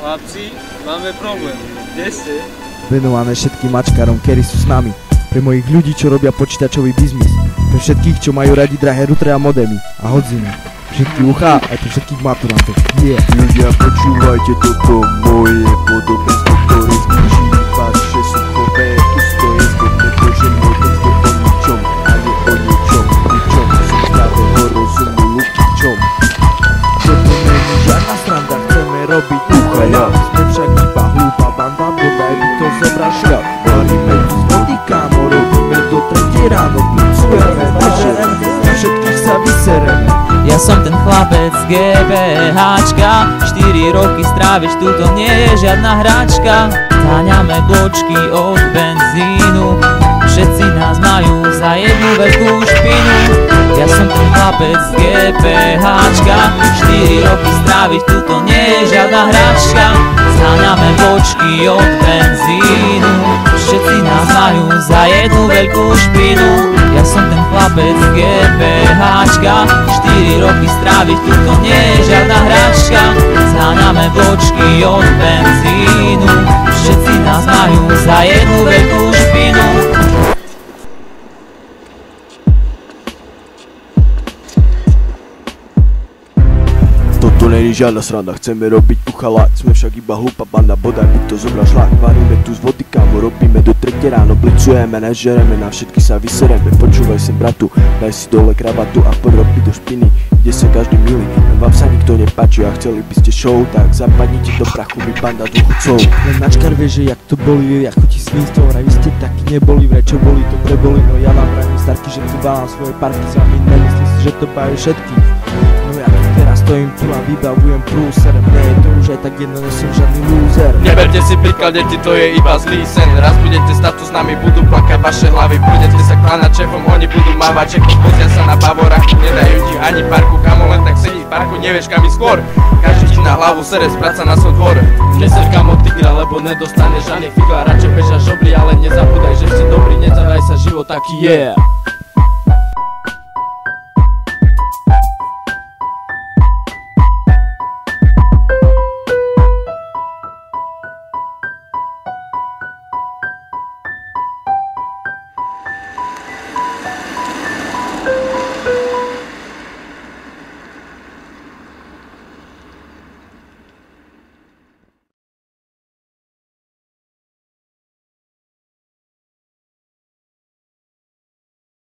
Chlapci, máme problém. Kde ste? Venované všetkým mačkárom, ktorí sú s nami. Pre mojich ľudí, čo robia počítačový biznis. Pre všetkých, čo majú radi drahé rutre a modemy a hodziny. Všetky uchá, aj pre všetkých maturantov. Yeah. Ľudia, počúvajte toto moje podobenstvo, ktoré zničí vaše suchové ústo. Je zgodné to, že môj text je o ničom a nie o niečom. Pričom som zdravého rozumu lukičom. Toto není žiadna sranda, chceme robiť uchaľa. Sme však iba hlúpa banda, bodaj by to zobral šľap. Valíme tu z vody, kámo, robíme do 3 ráno. Plicujeme naše, na všetkých sa vysereme. Ja som ten chlapec z GBHčka, 4 roky stráviš, tuto nie je žiadna hračka. Táňame bočky od benzínu, všetci nás majú za jednu veľkú špinu. Ja som ten chlapec z GBHčka, 4 roky stráviš, tuto nie je žiadna hračka. Táňame bočky od benzínu, všetci nás majú za jednu veľkú špinu. Ja som ten chlapec z GBHčka, 4 roky stráviť, tuto nie je žiadna hračka. Zháňame bočky od benzínu, všetci nás majú za jednu veľkú špinu. Toto není žiadna sranda, chceme robiť uchalát. Sme však iba hlúpa banda, bodaj by to zobral šlak. Varíme tu z vody, kámo, robíme do 3 ráno. Blicujeme, nežereme, na všetky sa vysereme. Počúvaj sem bratu, daj si dole kravatu a porobi do špiny, kde sa každý milí. Vám sa nikto nepáči a chceli by ste show, tak zapadnite do prachu, vy banda dôchodcov. Len mačkár vie, že jak to boli, ako ti svinstvo. Vraj vy ste takí neboli, vraj čo boli, to preboli. No ja vám vravím starky, že tu vám svoje parky s vami, nemyslím si, že to bajú všetkých. No ja tu teraz stojím tu a vybavujem prúser. Mne je to už aj tak jedno, nesom žiadny lúzer. Neberte si príklad, deti, to je iba zlý sen. Raz budete stať tu s nami, budú plakať vaše hlavy. Budete sa kláňať šéfom, oni budú mávať čekom. Pozia sa na bavorách, nedajú ti ani parku. Kamo, len tak sedí v parku, nevieš kam ísť skôr. Každý ti na hlavu sere z práca na svoj dvor. Neser kamo tigra, lebo nedostaneš ani figla. Radšej beža žobli, ale nezabúdaj, že si dobrý, nezadaj sa život taký je.